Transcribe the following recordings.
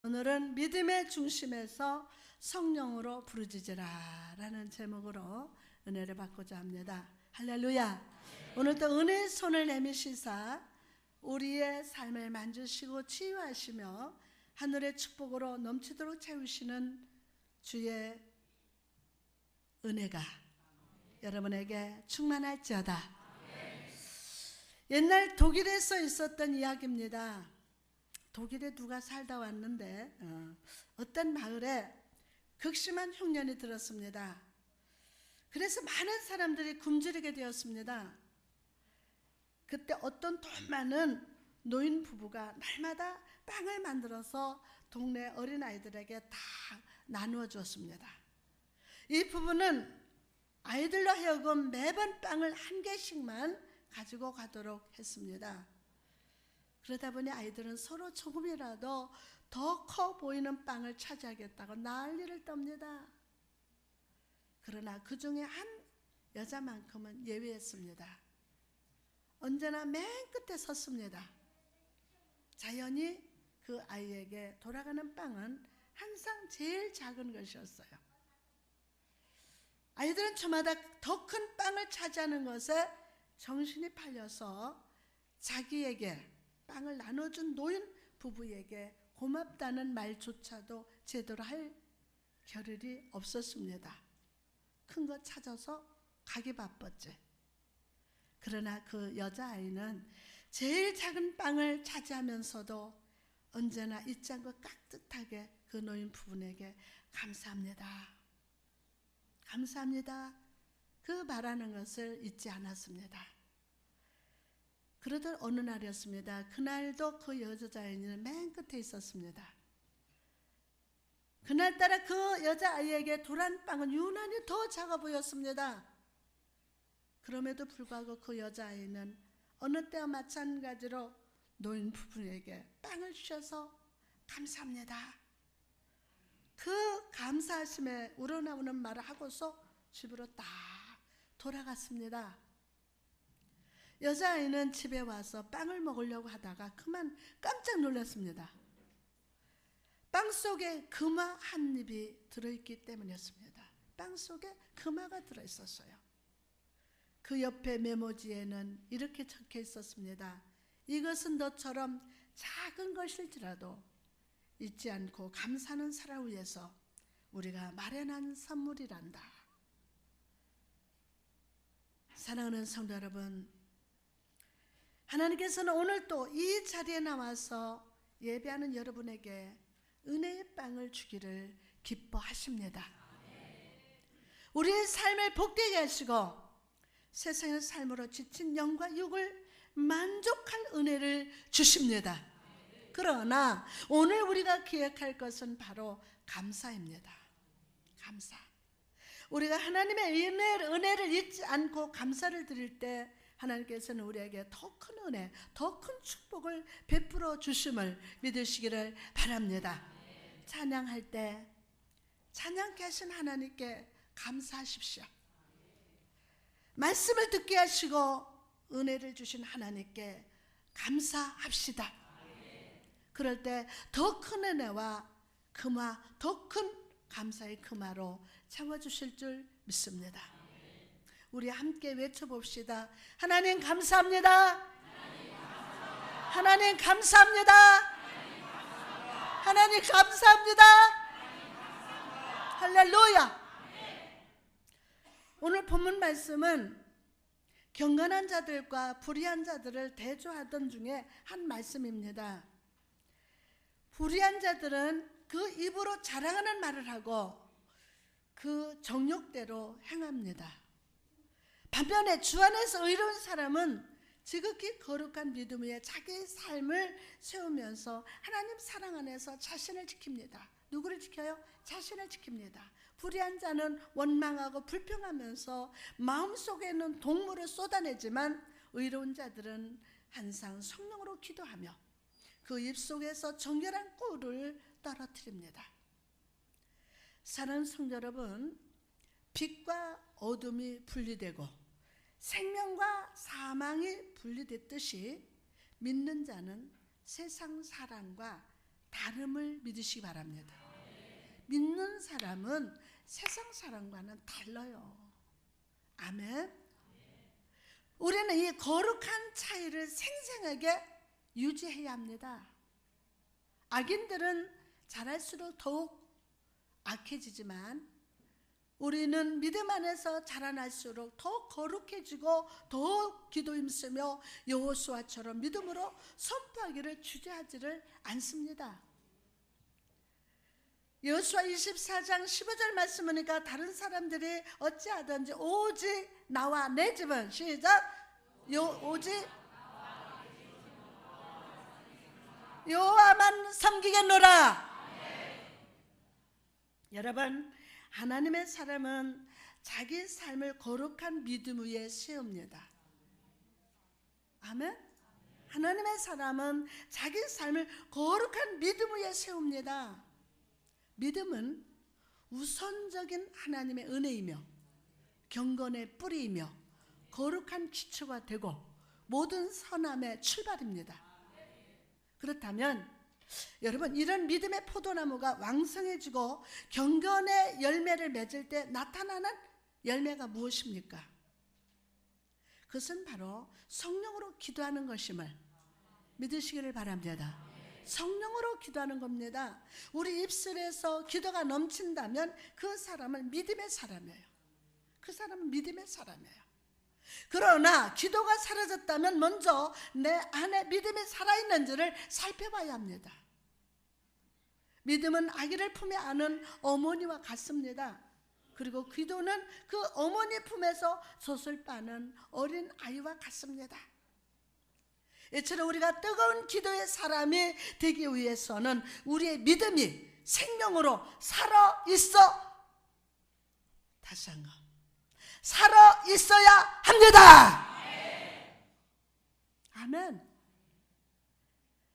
오늘은 믿음의 중심에서 성령으로 부르짖으라 라는 제목으로 은혜를 받고자 합니다. 할렐루야. 오늘도 은혜의 손을 내미시사 우리의 삶을 만지시고 치유하시며 하늘의 축복으로 넘치도록 채우시는 주의 은혜가 여러분에게 충만할지어다. 옛날 독일에서 있었던 이야기입니다. 독일에 누가 살다 왔는데 어떤 마을에 극심한 흉년이 들었습니다. 그래서 많은 사람들이 굶주리게 되었습니다. 그때 어떤 돈 많은 노인 부부가 날마다 빵을 만들어서 동네 어린아이들에게 다 나누어 주었습니다. 이 부부는 아이들로 하여금 매번 빵을 한 개씩만 가지고 가도록 했습니다. 그러다 보니 아이들은 서로 조금이라도 더 커 보이는 빵을 차지하겠다고 난리를 떱니다. 그러나 그 중에 한 여자만큼은 예외였습니다. 언제나 맨 끝에 섰습니다. 자연히 그 아이에게 돌아가는 빵은 항상 제일 작은 것이었어요. 아이들은 저마다 더 큰 빵을 차지하는 것에 정신이 팔려서 자기에게 빵을 나눠준 노인 부부에게 고맙다는 말조차도 제대로 할 겨를이 없었습니다. 큰 거 찾아서 가기 바빴지. 그러나 그 여자아이는 제일 작은 빵을 차지하면서도 언제나 잊지 않고 깍듯하게 그 노인 부부에게 감사합니다. 감사합니다. 그 말하는 것을 잊지 않았습니다. 그러던 어느 날이었습니다. 그날도 그 여자아이는 맨 끝에 있었습니다. 그날따라 그 여자아이에게 도란 빵은 유난히 더 작아 보였습니다. 그럼에도 불구하고 그 여자아이는 어느 때와 마찬가지로 노인 부부에게 빵을 주셔서 감사합니다. 그 감사하심에 우러나오는 말을 하고서 집으로 딱 돌아갔습니다. 여자아이는 집에 와서 빵을 먹으려고 하다가 그만 깜짝 놀랐습니다. 빵 속에 금화 한 입이 들어있기 때문이었습니다. 빵 속에 금화가 들어있었어요. 그 옆에 메모지에는 이렇게 적혀 있었습니다. 이것은 너처럼 작은 것일지라도 잊지 않고 감사하는 사람을 위해서 우리가 마련한 선물이란다. 사랑하는 성도 여러분, 하나님께서는 오늘 또 이 자리에 나와서 예배하는 여러분에게 은혜의 빵을 주기를 기뻐하십니다. 우리의 삶을 복되게 하시고 세상의 삶으로 지친 영과 육을 만족할 은혜를 주십니다. 그러나 오늘 우리가 기억할 것은 바로 감사입니다. 감사. 우리가 하나님의 은혜를 잊지 않고 감사를 드릴 때 하나님께서는 우리에게 더 큰 은혜, 더 큰 축복을 베풀어 주심을 믿으시기를 바랍니다. 찬양할 때 찬양케 하신 하나님께 감사하십시오. 말씀을 듣게 하시고 은혜를 주신 하나님께 감사합시다. 그럴 때 더 큰 은혜와 금화, 더 큰 감사의 금화로 채워주실 줄 믿습니다. 우리 함께 외쳐봅시다. 하나님 감사합니다. 하나님 감사합니다. 하나님 감사합니다. 할렐루야. 오늘 본문 말씀은 경건한 자들과 불의한 자들을 대조하던 중에 한 말씀입니다. 불의한 자들은 그 입으로 자랑하는 말을 하고 그 정욕대로 행합니다. 반면에 주 안에서 의로운 사람은 지극히 거룩한 믿음 위에 자기의 삶을 세우면서 하나님 사랑 안에서 자신을 지킵니다. 누구를 지켜요? 자신을 지킵니다. 불의한 자는 원망하고 불평하면서 마음속에 있는 동물을 쏟아내지만 의로운 자들은 항상 성령으로 기도하며 그 입속에서 정결한 꿀을 떨어뜨립니다. 사랑하는 성도 여러분, 빛과 어둠이 분리되고 생명과 사망이 분리됐듯이 믿는 자는 세상 사랑과 다름을 믿으시기 바랍니다. 믿는 사람은 세상 사람과는 달라요. 아멘. 우리는 이 거룩한 차이를 생생하게 유지해야 합니다. 악인들은 잘할수록 더욱 악해지지만 우리는 믿음 안에서 자라날수록 더 거룩해지고 더 기도 힘쓰며 여호수아처럼 믿음으로 선포하기를 주저하지를 않습니다. 여호수아 24장 15절 말씀이니까 다른 사람들이 어찌하든지 오직 나와 내 집은 시작 오직 여호와만 섬기겠노라. 여러분, 하나님의 사람은 자기 삶을 거룩한 믿음 위에 세웁니다. 아멘. 하나님의 사람은 자기 삶을 거룩한 믿음 위에 세웁니다. 믿음은 우선적인 하나님의 은혜이며 경건의 뿌리이며 거룩한 기초가 되고 모든 선함의 출발입니다. 그렇다면 여러분, 이런 믿음의 포도나무가 왕성해지고 경건의 열매를 맺을 때 나타나는 열매가 무엇입니까? 그것은 바로 성령으로 기도하는 것임을 믿으시기를 바랍니다. 성령으로 기도하는 겁니다. 우리 입술에서 기도가 넘친다면 그 사람은 믿음의 사람이에요. 그 사람은 믿음의 사람이에요. 그러나 기도가 사라졌다면 먼저 내 안에 믿음이 살아있는지를 살펴봐야 합니다. 믿음은 아기를 품에 안은 어머니와 같습니다. 그리고 기도는 그 어머니 품에서 젖을 빠는 어린 아이와 같습니다. 이처럼 우리가 뜨거운 기도의 사람이 되기 위해서는 우리의 믿음이 생명으로 살아있어, 다시 한번 살아있어야 합니다. 아멘.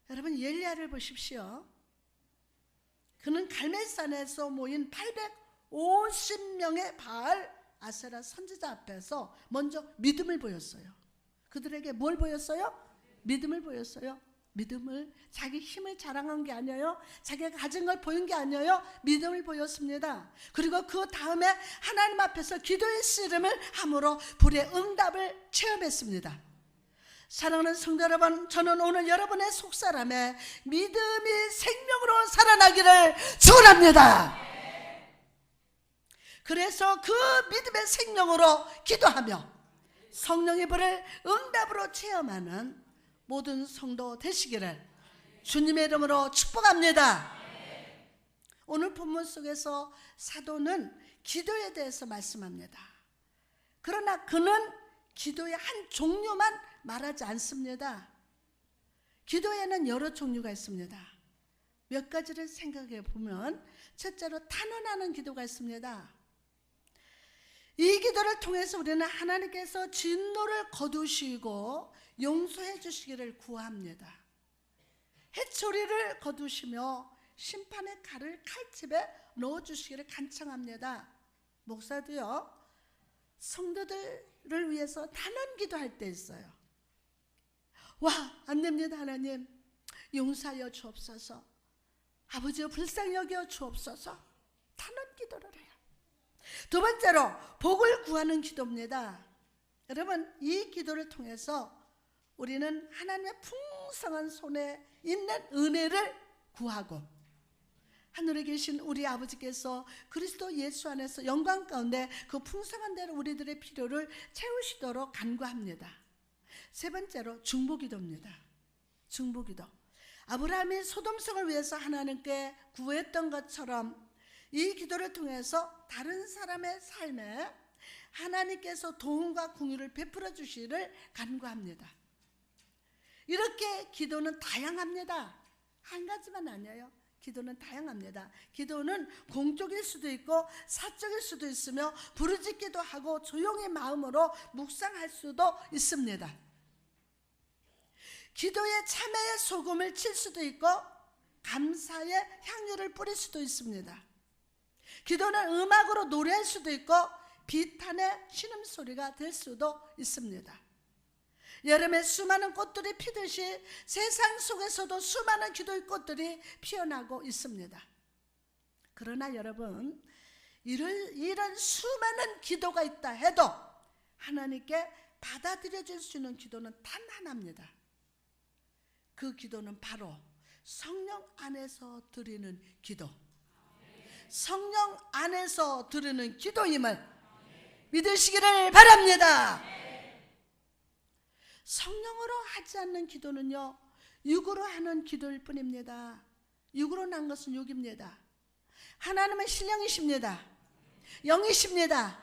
여러분, 엘리야를 보십시오. 그는 갈멜산에서 모인 850명의 바알 아세라 선지자 앞에서 먼저 믿음을 보였어요. 그들에게 뭘 보였어요? 믿음을 보였어요. 믿음을, 자기 힘을 자랑한 게 아니에요. 자기가 가진 걸 보인 게 아니에요. 믿음을 보였습니다. 그리고 그 다음에 하나님 앞에서 기도의 씨름을 함으로 불의 응답을 체험했습니다. 사랑하는 성도 여러분, 저는 오늘 여러분의 속사람에 믿음이 생명으로 살아나기를 축원합니다. 그래서 그 믿음의 생명으로 기도하며 성령의 불을 응답으로 체험하는 모든 성도 되시기를 주님의 이름으로 축복합니다. 오늘 본문 속에서 사도는 기도에 대해서 말씀합니다. 그러나 그는 기도의 한 종류만 말하지 않습니다. 기도에는 여러 종류가 있습니다. 몇 가지를 생각해 보면 첫째로 탄원하는 기도가 있습니다. 이 기도를 통해서 우리는 하나님께서 진노를 거두시고 용서해 주시기를 구합니다. 해초리를 거두시며 심판의 칼을 칼집에 넣어주시기를 간청합니다. 목사도요, 성도들을 위해서 단언 기도할 때 있어요. 와, 안 됩니다. 하나님 용서하여 주옵소서. 아버지여 불쌍히 여겨 주옵소서. 단언 기도를 해요. 두 번째로 복을 구하는 기도입니다. 여러분, 이 기도를 통해서 우리는 하나님의 풍성한 손에 있는 은혜를 구하고 하늘에 계신 우리 아버지께서 그리스도 예수 안에서 영광 가운데 그 풍성한 대로 우리들의 필요를 채우시도록 간구합니다. 세 번째로 중보기도입니다. 중보기도. 아브라함이 소돔성을 위해서 하나님께 구했던 것처럼 이 기도를 통해서 다른 사람의 삶에 하나님께서 도움과 공유를 베풀어 주시기를 간구합니다. 이렇게 기도는 다양합니다. 한 가지만 아니에요. 기도는 다양합니다. 기도는 공적일 수도 있고 사적일 수도 있으며 부르짖기도 하고 조용히 마음으로 묵상할 수도 있습니다. 기도에 참회의 소금을 칠 수도 있고 감사의 향유를 뿌릴 수도 있습니다. 기도는 음악으로 노래할 수도 있고 비탄의 신음소리가 될 수도 있습니다. 여름에 수많은 꽃들이 피듯이 세상 속에서도 수많은 기도의 꽃들이 피어나고 있습니다. 그러나 여러분, 이런 수많은 기도가 있다 해도 하나님께 받아들여질 수 있는 기도는 단 하나입니다. 그 기도는 바로 성령 안에서 드리는 기도, 성령 안에서 드리는 기도임을 믿으시기를 바랍니다. 성령으로 하지 않는 기도는요, 육으로 하는 기도일 뿐입니다. 육으로 난 것은 육입니다. 하나님은 신령이십니다. 영이십니다.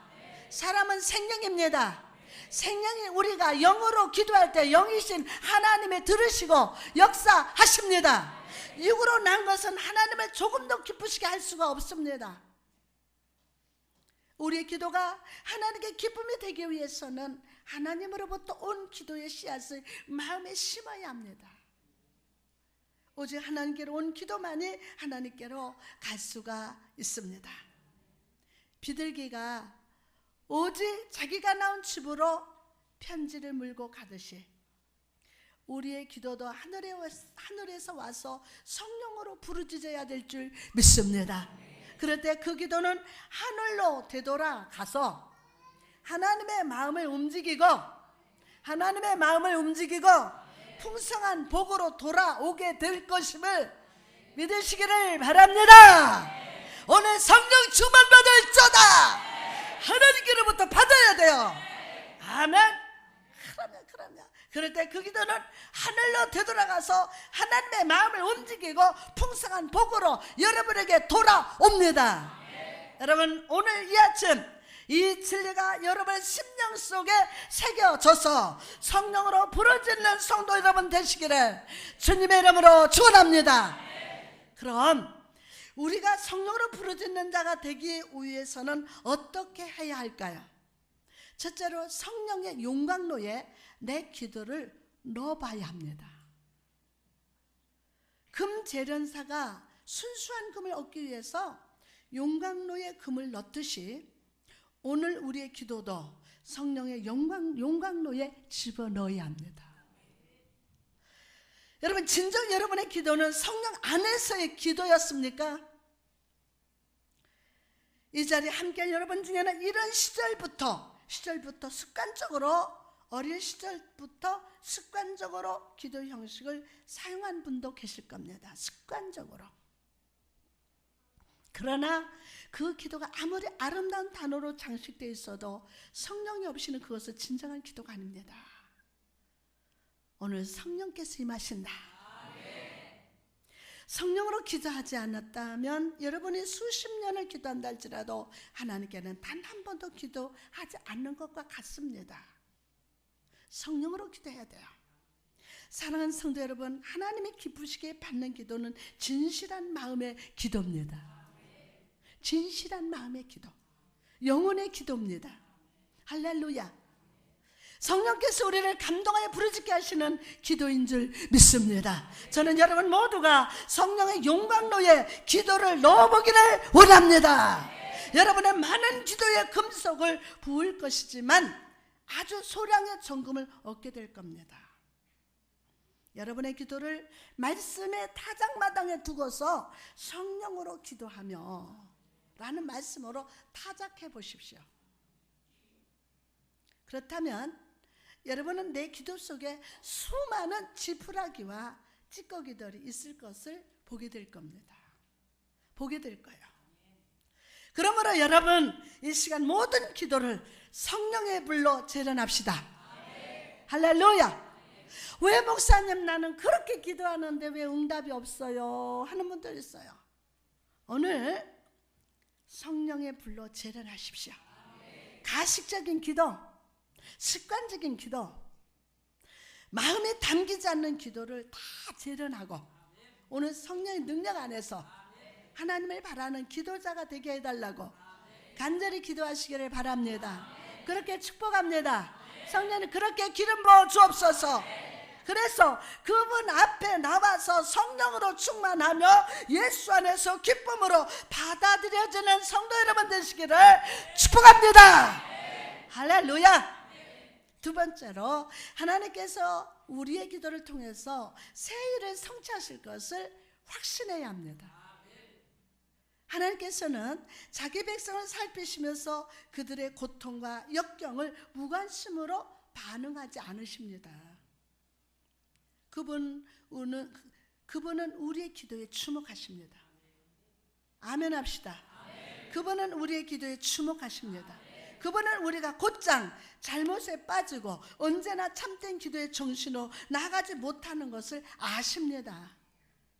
사람은 생명입니다. 생명이 우리가 영으로 기도할 때 영이신 하나님의 들으시고 역사하십니다. 육으로 난 것은 하나님을 조금 더 기쁘시게 할 수가 없습니다. 우리의 기도가 하나님께 기쁨이 되기 위해서는 하나님으로부터 온 기도의 씨앗을 마음에 심어야 합니다. 오직 하나님께로 온 기도만이 하나님께로 갈 수가 있습니다. 비둘기가 오직 자기가 나온 집으로 편지를 물고 가듯이 우리의 기도도 하늘에서 와서 성령으로 부르짖어야 될 줄 믿습니다. 그럴 때 그 기도는 하늘로 되돌아가서 하나님의 마음을 움직이고 풍성한 복으로 돌아오게 될 것임을 믿으시기를 바랍니다. 오늘 성령 충만받을지어다. 하나님께로부터 받아야 돼요. 아멘. 그럼요. 그럴 때 그 기도는 하늘로 되돌아가서 하나님의 마음을 움직이고 풍성한 복으로 여러분에게 돌아옵니다. 여러분, 오늘 이 아침 이 진리가 여러분의 심령 속에 새겨져서 성령으로 부르짖는 성도 여러분 되시기를 주님의 이름으로 축원합니다. 그럼 우리가 성령으로 부르짖는 자가 되기 위해서는 어떻게 해야 할까요? 첫째로 성령의 용광로에 내 기도를 넣어봐야 합니다. 금 재련사가 순수한 금을 얻기 위해서 용광로에 금을 넣듯이 오늘 우리의 기도도 성령의 용광로에 집어넣어야 합니다. 여러분, 진정 여러분의 기도는 성령 안에서의 기도였습니까? 이 자리에 함께한 여러분 중에는 이런 시절부터 습관적으로, 어린 시절부터 습관적으로 기도 형식을 사용한 분도 계실 겁니다. 습관적으로. 그러나 그 기도가 아무리 아름다운 단어로 장식되어 있어도 성령이 없이는 그것은 진정한 기도가 아닙니다. 오늘 성령께서 임하신다. 성령으로 기도하지 않았다면 여러분이 수십 년을 기도한다 할지라도 하나님께는 단 한 번도 기도하지 않는 것과 같습니다. 성령으로 기도해야 돼요. 사랑하는 성도 여러분, 하나님이 기쁘시게 받는 기도는 진실한 마음의 기도입니다. 진실한 마음의 기도, 영혼의 기도입니다. 할렐루야. 성령께서 우리를 감동하여 부르짖게 하시는 기도인 줄 믿습니다. 저는 여러분 모두가 성령의 용광로에 기도를 넣어보기를 원합니다. 여러분의 많은 기도의 금속을 부을 것이지만 아주 소량의 정금을 얻게 될 겁니다. 여러분의 기도를 말씀의 타작마당에 두고서 성령으로 기도하며 라는 말씀으로 타작해 보십시오. 그렇다면 여러분은 내 기도 속에 수많은 지푸라기와 찌꺼기들이 있을 것을 보게 될 겁니다. 보게 될 거예요. 그러므로 여러분, 이 시간 모든 기도를 성령의 불로 재련합시다. 할렐루야. 왜 목사님 나는 그렇게 기도하는데 왜 응답이 없어요? 하는 분들 있어요. 오늘 성령의 불로 재련하십시오. 가식적인 기도, 습관적인 기도, 마음에 담기지 않는 기도를 다 재련하고 오늘 성령의 능력 안에서 하나님을 바라는 기도자가 되게 해달라고 간절히 기도하시기를 바랍니다. 그렇게 축복합니다. 성령님 그렇게 기름 부어 주옵소서. 그래서 그분 앞에 나와서 성령으로 충만하며 예수 안에서 기쁨으로 받아들여지는 성도 여러분 되시기를 축복합니다. 할렐루야. 두 번째로 하나님께서 우리의 기도를 통해서 새 일을 성취하실 것을 확신해야 합니다. 하나님께서는 자기 백성을 살피시면서 그들의 고통과 역경을 무관심으로 반응하지 않으십니다. 그분은 우리의 기도에 주목하십니다. 아멘 합시다. 그분은 우리의 기도에 주목하십니다. 그분은 우리가 곧장 잘못에 빠지고 언제나 참된 기도의 정신으로 나가지 못하는 것을 아십니다.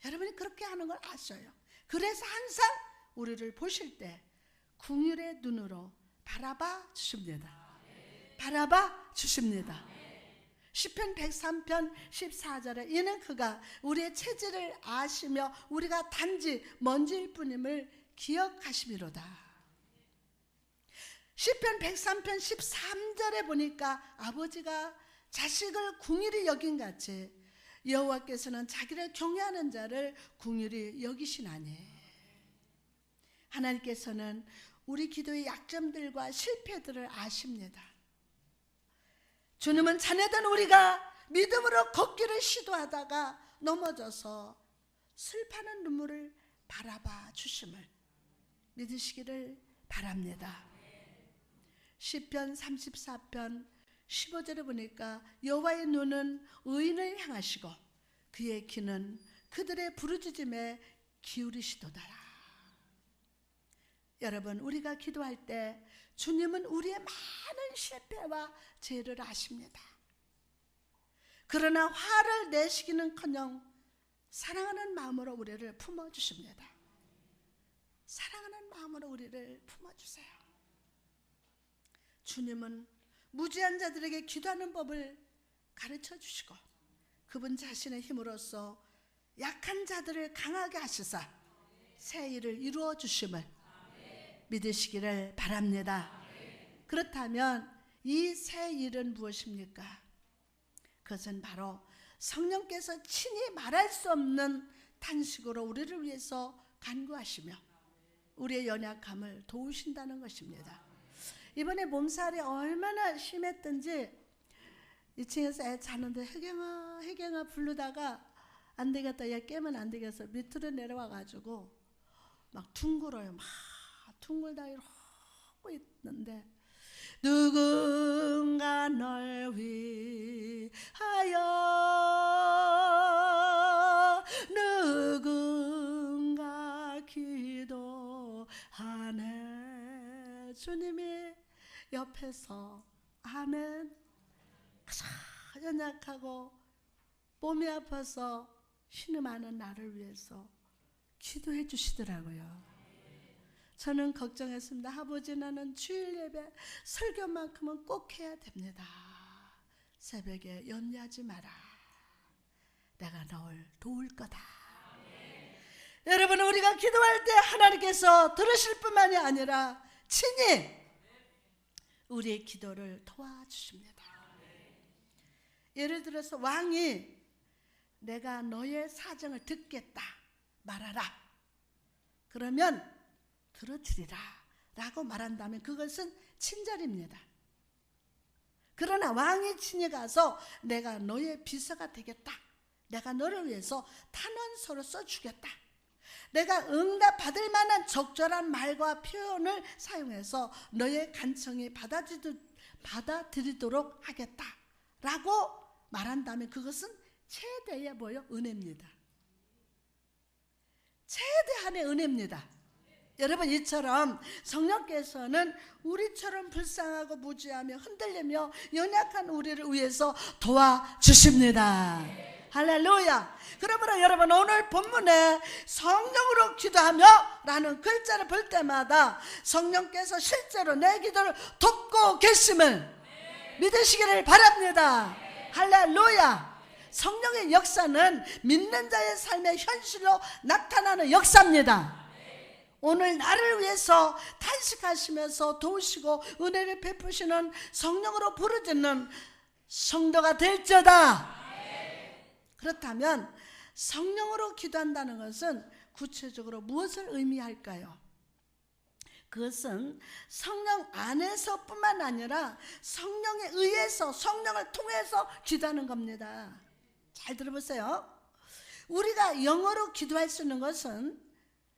여러분이 그렇게 하는 걸 아셔요. 그래서 항상 우리를 보실 때 긍휼의 눈으로 바라봐 주십니다. 바라봐 주십니다. 시편 103편 14절에 이는 그가 우리의 체질을 아시며 우리가 단지 먼지일 뿐임을 기억하심이로다. 시편 103편 13절에 보니까 아버지가 자식을 긍휼히 여긴 같이 여호와께서는 자기를 경외하는 자를 긍휼히 여기시나니. 하나님께서는 우리 기도의 약점들과 실패들을 아십니다. 주님은 자녀된 우리가 믿음으로 걷기를 시도하다가 넘어져서 슬퍼하는 눈물을 바라봐 주심을 믿으시기를 바랍니다. 시편 34편 15절에 보니까 여호와의 눈은 의인을 향하시고 그의 귀는 그들의 부르짖음에 기울이시도다라. 여러분, 우리가 기도할 때 주님은 우리의 많은 실패와 죄를 아십니다. 그러나 화를 내시기는커녕 사랑하는 마음으로 우리를 품어주십니다. 사랑하는 마음으로 우리를 품어주세요. 주님은 무지한 자들에게 기도하는 법을 가르쳐 주시고 그분 자신의 힘으로써 약한 자들을 강하게 하시사 새 일을 이루어 주심을 믿으시기를 바랍니다. 그렇다면 이 새 일은 무엇입니까? 그것은 바로 성령께서 친히 말할 수 없는 탄식으로 우리를 위해서 간구하시며 우리의 연약함을 도우신다는 것입니다. 이번에 몸살이 얼마나 심했던지 2층에서 애 자는데 혜경아 부르다가 안 되겠다, 얘 깨면 안 되겠어 밑으로 내려와 가지고 막 둥글어요. 막 둥글다 이러고 있는데 누군가 널 위하여 누군가 기도하네. 주님이 옆에서 아멘 가장 연약하고 몸이 아파서 신음하는 나를 위해서 기도해 주시더라고요. 저는 걱정했습니다. 아버지, 나는 주일 예배 설교만큼은 꼭 해야 됩니다. 새벽에 연야하지 마라. 내가 널 도울 거다. 여러분, 우리가 기도할 때 하나님께서 들으실 뿐만이 아니라 친히 우리의 기도를 도와주십니다. 예를 들어서 왕이 내가 너의 사정을 듣겠다 말하라. 그러면 들어주리라 라고 말한다면 그것은 친절입니다. 그러나 왕이 친히 가서 내가 너의 비서가 되겠다. 내가 너를 위해서 탄원서를 써주겠다. 내가 응답받을 만한 적절한 말과 표현을 사용해서 너의 간청이 받아들이도록 하겠다 라고 말한다면 그것은 최대의 은혜입니다. 최대한의 은혜입니다. 여러분, 이처럼 성령께서는 우리처럼 불쌍하고 무지하며 흔들리며 연약한 우리를 위해서 도와주십니다. 할렐루야. 그러므로 여러분, 오늘 본문에 성령으로 기도하며 라는 글자를 볼 때마다 성령께서 실제로 내 기도를 돕고 계심을 믿으시기를 바랍니다. 할렐루야. 성령의 역사는 믿는 자의 삶의 현실로 나타나는 역사입니다. 오늘 나를 위해서 탄식하시면서 도우시고 은혜를 베푸시는 성령으로 부르짖는 성도가 될지어다. 그렇다면 성령으로 기도한다는 것은 구체적으로 무엇을 의미할까요? 그것은 성령 안에서뿐만 아니라 성령에 의해서, 성령을 통해서 기도하는 겁니다. 잘 들어보세요. 우리가 영어로 기도할 수 있는 것은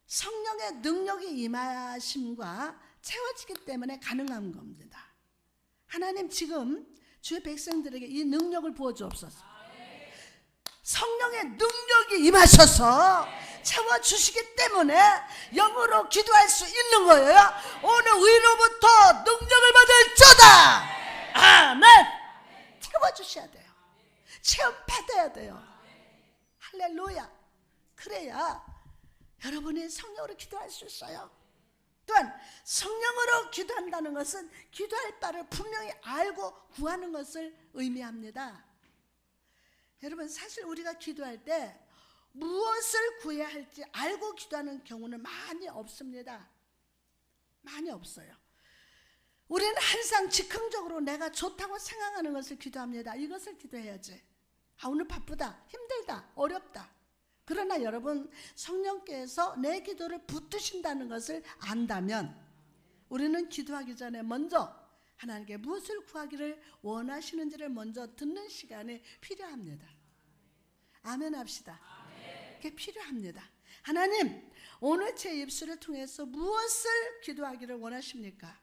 성령의 능력이 임하심과 채워지기 때문에 가능한 겁니다. 하나님 지금 주의 백성들에게 이 능력을 부어주옵소서. 성령의 능력이 임하셔서 채워주시기 때문에 영어로 기도할 수 있는 거예요. 오늘 위로부터 능력을 받을지어다. 아멘. 채워주셔야 돼요. 체험받아야 돼요. 할렐루야. 그래야 여러분이 성령으로 기도할 수 있어요. 또한 성령으로 기도한다는 것은 기도할 바를 분명히 알고 구하는 것을 의미합니다. 여러분, 사실 우리가 기도할 때 무엇을 구해야 할지 알고 기도하는 경우는 많이 없습니다. 많이 없어요. 우리는 항상 즉흥적으로 내가 좋다고 생각하는 것을 기도합니다. 이것을 기도해야지. 오늘 바쁘다, 힘들다, 어렵다. 그러나 여러분, 성령께서 내 기도를 붙드신다는 것을 안다면 우리는 기도하기 전에 먼저 하나님께 무엇을 구하기를 원하시는지를 먼저 듣는 시간이 필요합니다. 아멘 합시다. 그게 필요합니다. 하나님, 오늘 제 입술을 통해서 무엇을 기도하기를 원하십니까?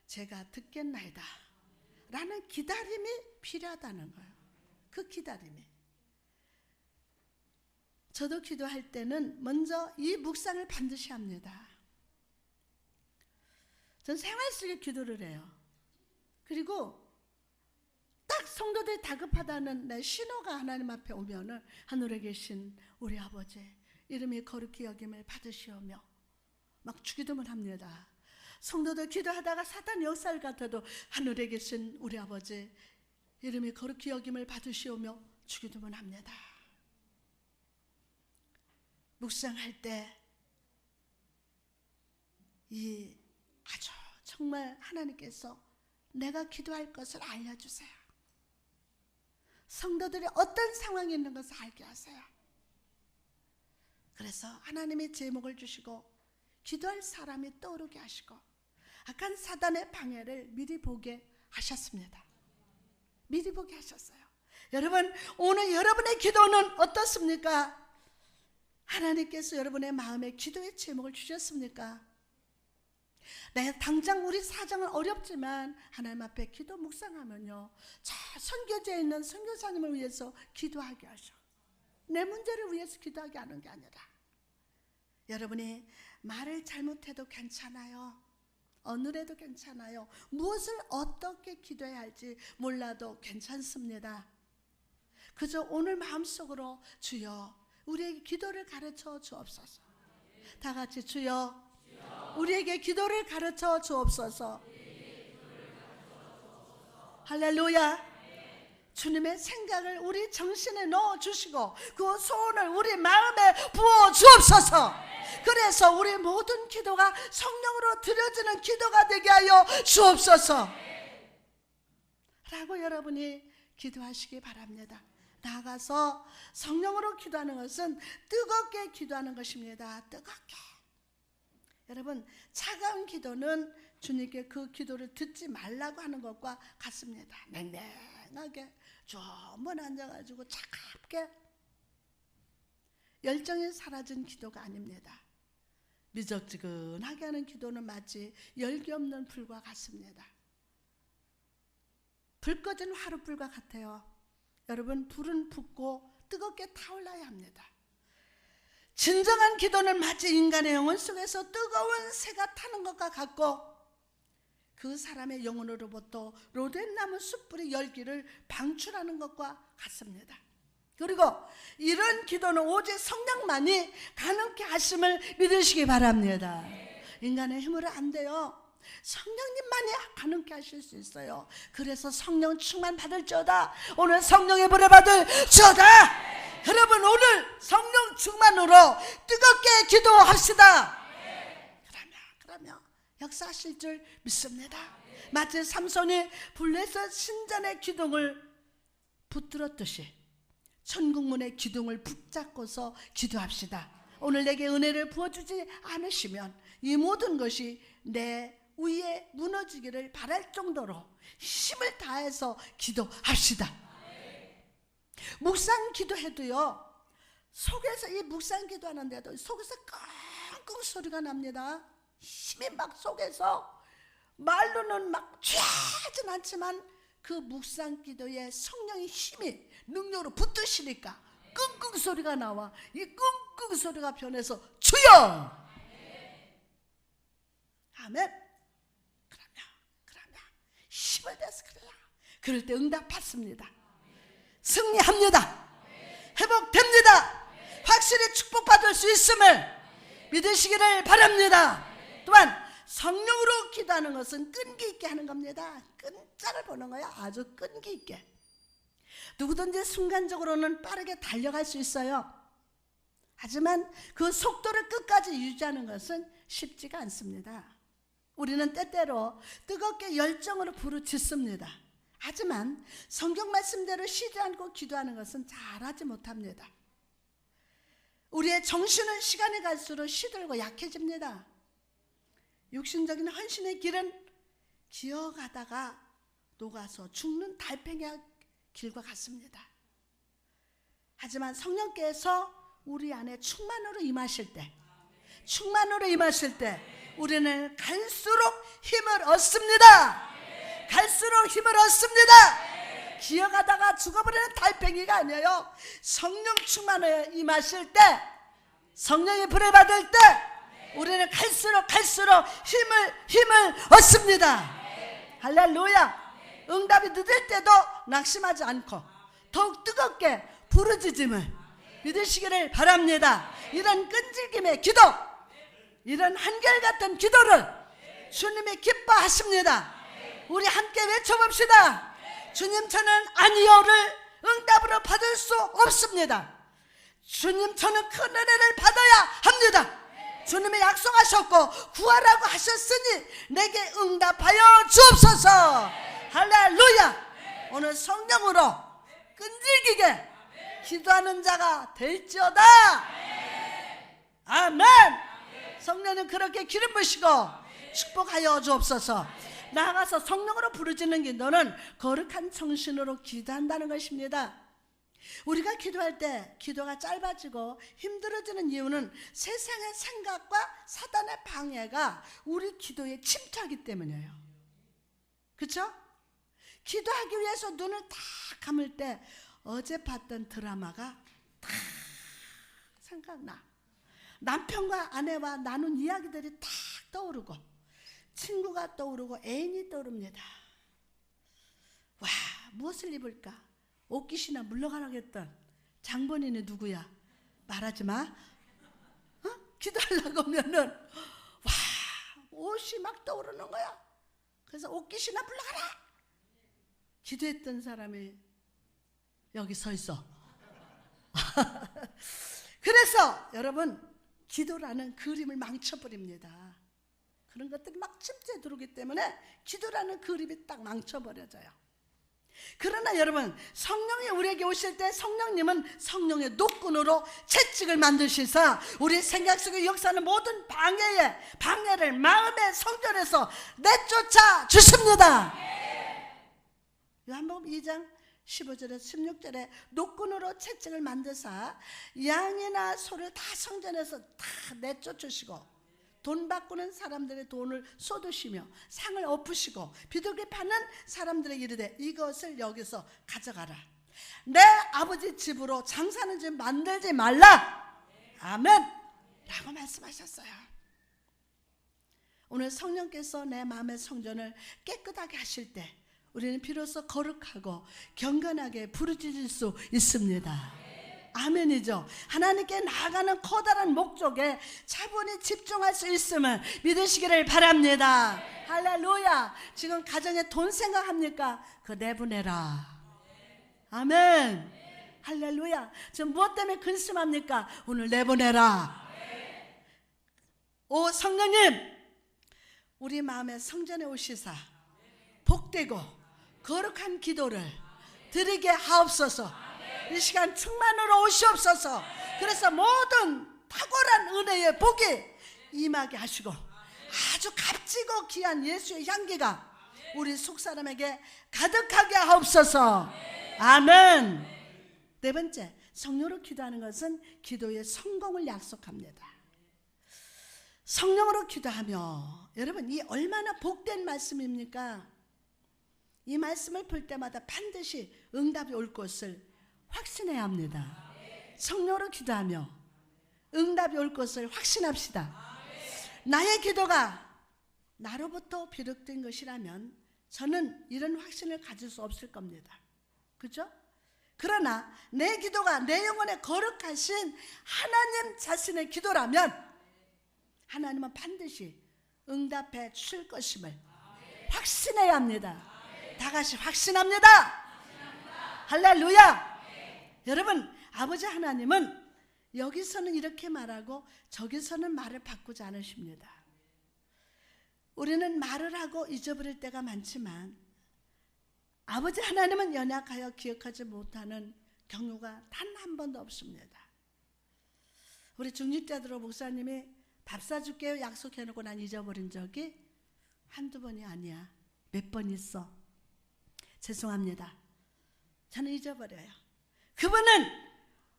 제가 듣겠나이다 라는 기다림이 필요하다는 거예요. 그 기다림이. 저도 기도할 때는 먼저 이 묵상을 반드시 합니다. 전 생활 속에 기도를 해요. 그리고 딱 성도들이 다급하다는 내 신호가 하나님 앞에 오면은 하늘에 계신 우리 아버지 이름이 거룩히 여김을 받으시오며 막 주기도문 합니다. 성도들 기도하다가 사탄 역사를 같아도 하늘에 계신 우리 아버지 이름이 거룩히 여김을 받으시오며 주기도문 합니다. 묵상할 때 이 아주 정말 하나님께서 내가 기도할 것을 알려주세요. 성도들이 어떤 상황이 있는 것을 알게 하세요. 그래서 하나님이 제목을 주시고 기도할 사람이 떠오르게 하시고 악한 사단의 방해를 미리 보게 하셨습니다. 미리 보게 하셨어요. 여러분, 오늘 여러분의 기도는 어떻습니까? 하나님께서 여러분의 마음에 기도의 제목을 주셨습니까? 네, 당장 우리 사정은 어렵지만 하나님 앞에 기도 묵상하면요, 저 선교지에 있는 선교사님을 위해서 기도하게 하셔. 내 문제를 위해서 기도하게 하는 게 아니라 여러분이 말을 잘못해도 괜찮아요. 어느래도 괜찮아요. 무엇을 어떻게 기도해야 할지 몰라도 괜찮습니다. 그저 오늘 마음속으로 주여 우리에게 기도를 가르쳐 주옵소서. 다 같이 주여 우리에게 기도를 가르쳐 주옵소서. 할렐루야. 주님의 생각을 우리 정신에 넣어 주시고 그 소원을 우리 마음에 부어 주옵소서. 그래서 우리 모든 기도가 성령으로 드려지는 기도가 되게 하여 주옵소서 라고 여러분이 기도하시기 바랍니다. 나아가서 성령으로 기도하는 것은 뜨겁게 기도하는 것입니다. 뜨겁게. 여러분, 차가운 기도는 주님께 그 기도를 듣지 말라고 하는 것과 같습니다. 냉랭하게 좀만 앉아가지고 차갑게 열정이 사라진 기도가 아닙니다. 미적지근하게 하는 기도는 마치 열기 없는 불과 같습니다. 불 꺼진 화롯불과 같아요. 여러분, 불은 붙고 뜨겁게 타올라야 합니다. 진정한 기도는 마치 인간의 영혼 속에서 뜨거운 새가 타는 것과 같고 그 사람의 영혼으로부터 로뎀나무 숯불이 열기를 방출하는 것과 같습니다. 그리고 이런 기도는 오직 성령만이 가능케 하심을 믿으시기 바랍니다. 인간의 힘으로 안 돼요. 성령님만이 가능케 하실 수 있어요. 그래서 성령 충만 받을지어다. 오늘 성령의 불을 받을지어다. 여러분, 오늘 성령 충만으로 뜨겁게 기도합시다. 그러면 역사하실 줄 믿습니다. 마치 삼손이 블레셋 신전의 기둥을 붙들었듯이 천국문의 기둥을 붙잡고서 기도합시다. 오늘 내게 은혜를 부어주지 않으시면 이 모든 것이 내 위에 무너지기를 바랄 정도로 힘을 다해서 기도합시다. 묵상 기도해도요, 속에서 이 묵상 기도하는데도 속에서 끙끙 소리가 납니다. 힘이 막 속에서, 말로는 막 취하진 않지만 그 묵상 기도에 성령의 힘이 능력으로 붙으시니까 끙끙 소리가 나와. 이 끙끙 소리가 변해서 주여! 아멘. 그러면 힘을 내서 그래야 그럴 때 응답 받습니다. 승리합니다. 회복됩니다. 확실히 축복받을 수 있음을 믿으시기를 바랍니다. 또한 성령으로 기도하는 것은 끈기 있게 하는 겁니다. 끈자를 보는 거야. 아주 끈기 있게. 누구든지 순간적으로는 빠르게 달려갈 수 있어요. 하지만 그 속도를 끝까지 유지하는 것은 쉽지가 않습니다. 우리는 때때로 뜨겁게 열정으로 부르짖습니다. 하지만 성경 말씀대로 쉬지 않고 기도하는 것은 잘하지 못합니다. 우리의 정신은 시간이 갈수록 시들고 약해집니다. 육신적인 헌신의 길은 기어가다가 녹아서 죽는 달팽이의 길과 같습니다. 하지만 성령께서 우리 안에 충만으로 임하실 때, 우리는 갈수록 힘을 얻습니다. 갈수록 힘을 얻습니다. 기어가다가 죽어버리는 달팽이가 아니에요. 성령 충만에 임하실 때, 성령의 불을 받을 때 우리는 갈수록 힘을 얻습니다. 할렐루야. 응답이 늦을 때도 낙심하지 않고 더욱 뜨겁게 부르짖음을 믿으시기를 바랍니다. 이런 끈질김의 기도, 이런 한결같은 기도를 주님이 기뻐하십니다. 우리 함께 외쳐봅시다. 주님, 저는 아니요를 응답으로 받을 수 없습니다. 주님, 저는 큰 은혜를 받아야 합니다. 주님이 약속하셨고 구하라고 하셨으니 내게 응답하여 주옵소서. 할렐루야. 오늘 성령으로 끈질기게 기도하는 자가 될지어다. 아멘. 성령은 그렇게 기름 부으시고 축복하여 주옵소서. 나아가서 성령으로 부르짖는 기도는 거룩한 정신으로 기도한다는 것입니다. 우리가 기도할 때 기도가 짧아지고 힘들어지는 이유는 세상의 생각과 사단의 방해가 우리 기도에 침투하기 때문이에요. 그렇죠? 기도하기 위해서 눈을 딱 감을 때 어제 봤던 드라마가 딱 생각나. 남편과 아내와 나눈 이야기들이 딱 떠오르고 친구가 떠오르고 애인이 떠오릅니다. 와, 무엇을 입을까? 옷깃이나 물러가라겠던 장본인이 누구야? 말하지 마. 기도하려고 하면은 와, 옷이 막 떠오르는 거야. 그래서 옷깃이나 물러가라. 기도했던 사람이 여기 서 있어. 그래서 여러분, 기도라는 그림을 망쳐버립니다. 그런 것들이 막 침투해 들어오기 때문에 기도라는 그림이 딱 망쳐버려져요. 그러나 여러분, 성령이 우리에게 오실 때 성령님은 성령의 노끈으로 채찍을 만드시사 우리 생각 속에 역사하는 모든 방해를 마음의 성전에서 내쫓아 주십니다. 요한복음 2장 15절에서 16절에 노끈으로 채찍을 만드사 양이나 소를 다 성전에서 다 내쫓으시고 돈 바꾸는 사람들의 돈을 쏟으시며 상을 엎으시고 비둘기 파는 사람들에게 이르되 이것을 여기서 가져가라. 내 아버지 집으로 장사하는 집 만들지 말라. 아멘 라고 말씀하셨어요. 오늘 성령께서 내 마음의 성전을 깨끗하게 하실 때 우리는 비로소 거룩하고 경건하게 부르짖을 수 있습니다. 아멘이죠. 하나님께 나아가는 커다란 목적에 차분히 집중할 수 있음을 믿으시기를 바랍니다. 할렐루야. 지금 가정에 돈 생각합니까? 그거 내보내라. 아멘. 할렐루야. 지금 무엇 때문에 근심합니까? 오늘 내보내라. 오 성령님, 우리 마음의 성전에 오시사 복되고 거룩한 기도를 드리게 하옵소서. 이 시간 충만으로 오시옵소서. 그래서 모든 탁월한 은혜의 복이 임하게 하시고 아주 값지고 귀한 예수의 향기가 우리 속사람에게 가득하게 하옵소서. 아멘. 네 번째, 성령으로 기도하는 것은 기도의 성공을 약속합니다. 성령으로 기도하며, 여러분 이 얼마나 복된 말씀입니까? 이 말씀을 볼 때마다 반드시 응답이 올 것을 확신해야 합니다. 성령으로 기도하며 응답이 올 것을 확신합시다. 나의 기도가 나로부터 비롯된 것이라면 저는 이런 확신을 가질 수 없을 겁니다. 그죠? 그러나 내 기도가 내 영혼에 거룩하신 하나님 자신의 기도라면 하나님은 반드시 응답해 주실 것임을 확신해야 합니다. 다 같이 확신합니다. 할렐루야. 여러분, 아버지 하나님은 여기서는 이렇게 말하고 저기서는 말을 바꾸지 않으십니다. 우리는 말을 하고 잊어버릴 때가 많지만 아버지 하나님은 연약하여 기억하지 못하는 경우가 단 한 번도 없습니다. 우리 중직자들로 목사님이 밥 사줄게요 약속해놓고 난 잊어버린 적이 한두 번이 아니야. 몇 번 있어. 죄송합니다. 저는 잊어버려요. 그분은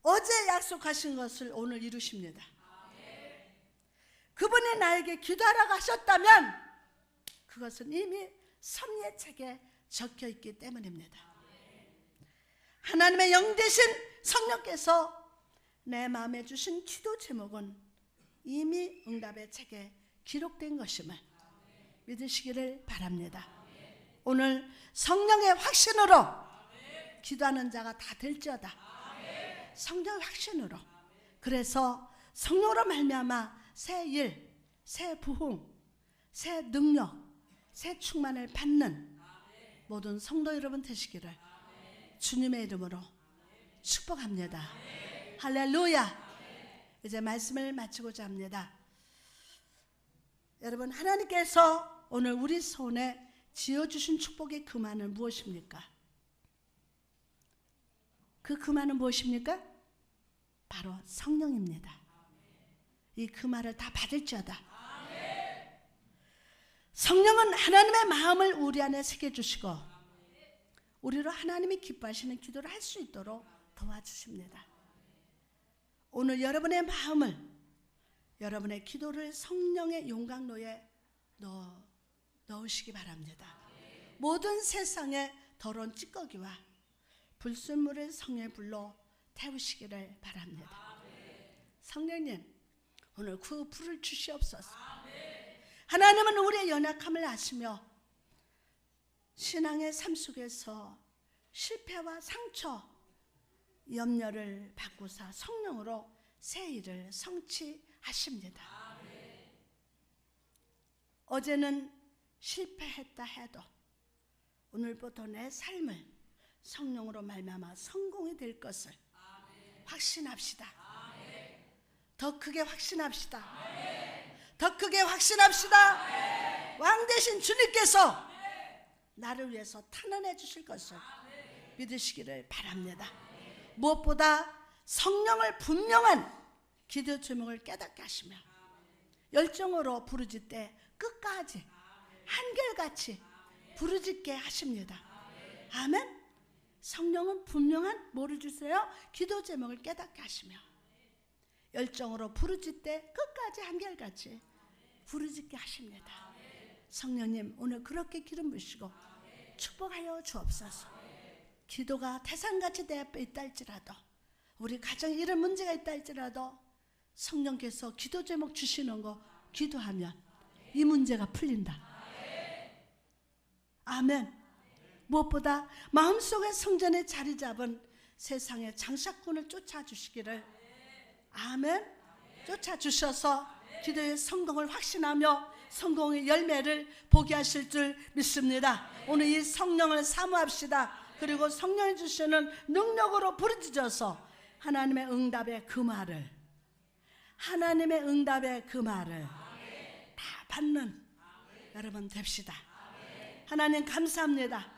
어제 약속하신 것을 오늘 이루십니다. 그분이 나에게 기도하라고 하셨다면 그것은 이미 섭리의 책에 적혀 있기 때문입니다. 하나님의 영 되신 성령께서 내 마음에 주신 기도 제목은 이미 응답의 책에 기록된 것임을 믿으시기를 바랍니다. 오늘 성령의 확신으로 기도하는 자가 다 될지어다. 성령의 확신으로. 그래서 성령으로 말미암아 새 일, 새 부흥, 새 능력, 새 충만을 받는 모든 성도 여러분 되시기를 주님의 이름으로 축복합니다. 할렐루야. 이제 말씀을 마치고자 합니다. 여러분, 하나님께서 오늘 우리 손에 지어주신 축복의 그만은 무엇입니까? 그 그만은 무엇입니까? 바로 성령입니다. 이 그만을 다 받을지어다. 성령은 하나님의 마음을 우리 안에 새겨주시고 우리로 하나님이 기뻐하시는 기도를 할 수 있도록 도와주십니다. 오늘 여러분의 마음을, 여러분의 기도를 성령의 용광로에 넣으시기 바랍니다. 모든 세상의 더러운 찌꺼기와 불순물을 성령의 불로 태우시기를 바랍니다. 성령님, 오늘 그 불을 주시옵소서. 하나님은 우리의 연약함을 아시며 신앙의 삶 속에서 실패와 상처, 염려를 바꾸사 성령으로 새 일을 성취하십니다. 어제는 실패했다 해도 오늘부터 내 삶을 성령으로 말미암아 성공이 될 것을 확신합시다. 더 크게 확신합시다. 더 크게 확신합시다. 왕 대신 주님께서 나를 위해서 탄원해 주실 것을 믿으시기를 바랍니다. 무엇보다 성령을 분명한 기도 제목을 깨닫게 하시며 열정으로 부르짖되 끝까지 한결같이 부르짖게 하십니다. 아멘. 성령은 분명한 뭐를 주세요? 기도 제목을 깨닫게 하시며 열정으로 부르짖되 끝까지 한결같이 부르짖게 하십니다. 성령님, 오늘 그렇게 기름 부으시고 축복하여 주옵소서. 기도가 태산같이 내 앞에 있다 할지라도, 우리 가정에 이런 문제가 있다 할지라도 성령께서 기도 제목 주시는 거 기도하면 이 문제가 풀린다. 아멘. 무엇보다 마음속에 성전에 자리 잡은 세상의 장사꾼을 쫓아주시기를, 아멘, 쫓아주셔서 기도의 성공을 확신하며 성공의 열매를 보게 하실 줄 믿습니다. 오늘 이 성령을 사모합시다. 그리고 성령이 주시는 능력으로 부르짖어서 하나님의 응답의 그 말을, 하나님의 응답의 그 말을 다 받는 여러분 됩시다. 하나님 감사합니다.